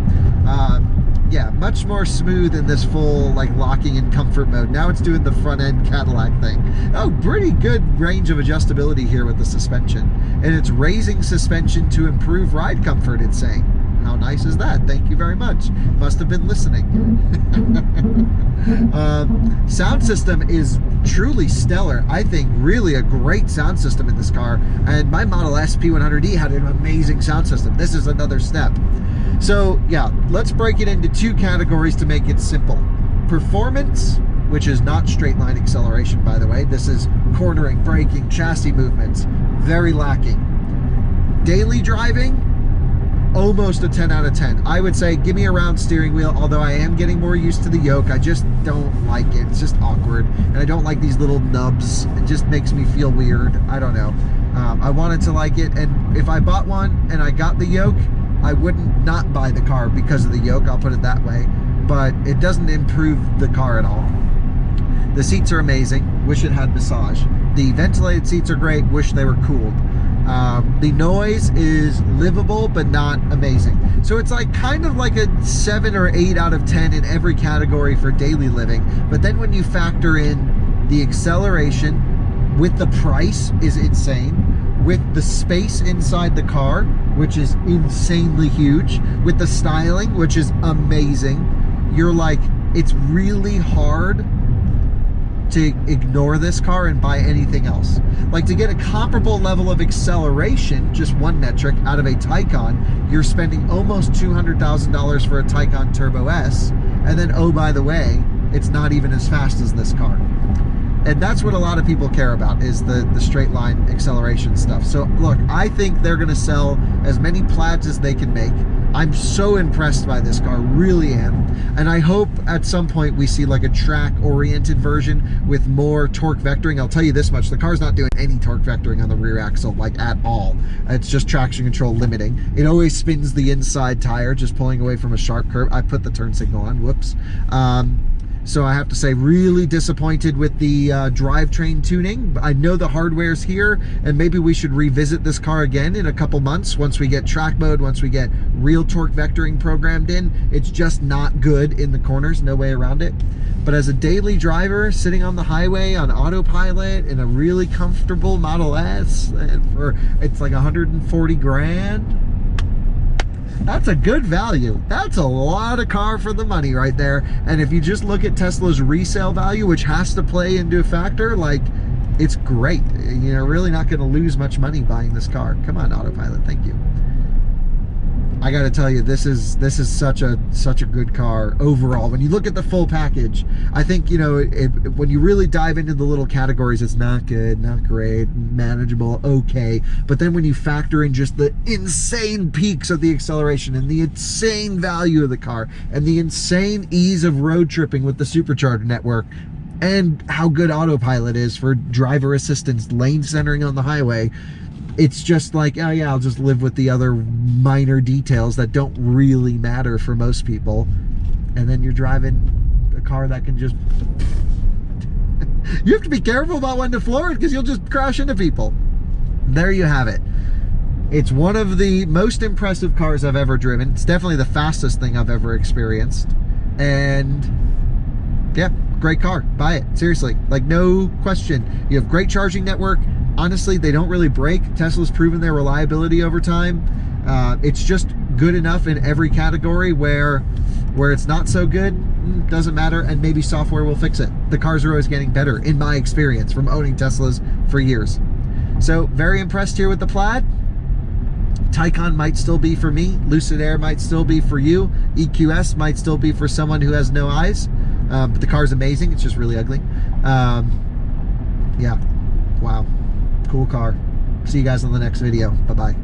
Yeah, much more smooth in this full like locking in comfort mode. Now it's doing the front end Cadillac thing. Oh, pretty good range of adjustability here with the suspension. And it's raising suspension to improve ride comfort, it's saying. How nice is that? Thank you very much. Must have been listening. Sound system is truly stellar. I think really a great sound system in this car. And my Model S P100D had an amazing sound system. This is another step. So yeah, let's break it into two categories to make it simple. Performance, which is not straight line acceleration, by the way. This is cornering, braking, chassis movements, very lacking. Daily driving, almost a 10 out of 10. I would say give me a round steering wheel, although I am getting more used to the yoke. I just don't like it. It's just awkward. And I don't like these little nubs. It just makes me feel weird. I don't know. I wanted to like it. And if I bought one and I got the yoke, I wouldn't not buy the car because of the yoke. I'll put it that way. But it doesn't improve the car at all. The seats are amazing. Wish it had massage. The ventilated seats are great. Wish they were cooled. The noise is livable, but not amazing. So it's like kind of like a 7 or 8 out of 10 in every category for daily living. But then when you factor in the acceleration with the price is insane, with the space inside the car, which is insanely huge, with the styling, which is amazing, you're like, it's really hard to ignore this car and buy anything else. Like, to get a comparable level of acceleration, just one metric, out of a Taycan, you're spending almost $200,000 for a Taycan Turbo S, and then, oh, by the way, it's not even as fast as this car. And that's what a lot of people care about, is the straight line acceleration stuff. So look, I think they're gonna sell as many Plaids as they can make. I'm so impressed by this car, really am. And I hope at some point we see like a track-oriented version with more torque vectoring. I'll tell you this much, the car's not doing any torque vectoring on the rear axle, like at all. It's just traction control limiting. It always spins the inside tire, just pulling away from a sharp curve. I put the turn signal on, whoops. So I have to say, really disappointed with the drivetrain tuning. I know the hardware's here, and maybe we should revisit this car again in a couple months once we get track mode, once we get real torque vectoring programmed in. It's just not good in the corners, no way around it. But as a daily driver, sitting on the highway on autopilot in a really comfortable Model S, it's like 140 grand. That's a good value. That's a lot of car for the money right there. And if you just look at Tesla's resale value, which has to play into a factor, like, it's great. You're really not going to lose much money buying this car. Come on, autopilot. Thank you. I got to tell you, this is such a good car overall. When you look at the full package, I think, you know, when you really dive into the little categories, it's not good, not great, manageable, okay. But then when you factor in just the insane peaks of the acceleration and the insane value of the car and the insane ease of road tripping with the supercharger network, and how good autopilot is for driver assistance, lane centering on the highway, it's just like, oh yeah, I'll just live with the other minor details that don't really matter for most people. And then you're driving a car that can just... You have to be careful about when to floor it, because you'll just crash into people. There you have it. It's one of the most impressive cars I've ever driven. It's definitely the fastest thing I've ever experienced. And yeah, great car. Buy it. Seriously. Like, no question. You have great charging network. Honestly, they don't really break. Tesla's proven their reliability over time. It's just good enough in every category where it's not so good, doesn't matter, and maybe software will fix it. The cars are always getting better, in my experience, from owning Teslas for years. So, very impressed here with the Plaid. Taycan might still be for me. Lucid Air might still be for you. EQS might still be for someone who has no eyes. But the car's amazing. It's just really ugly. Yeah. Wow. Cool car. See you guys on the next video. Bye-bye.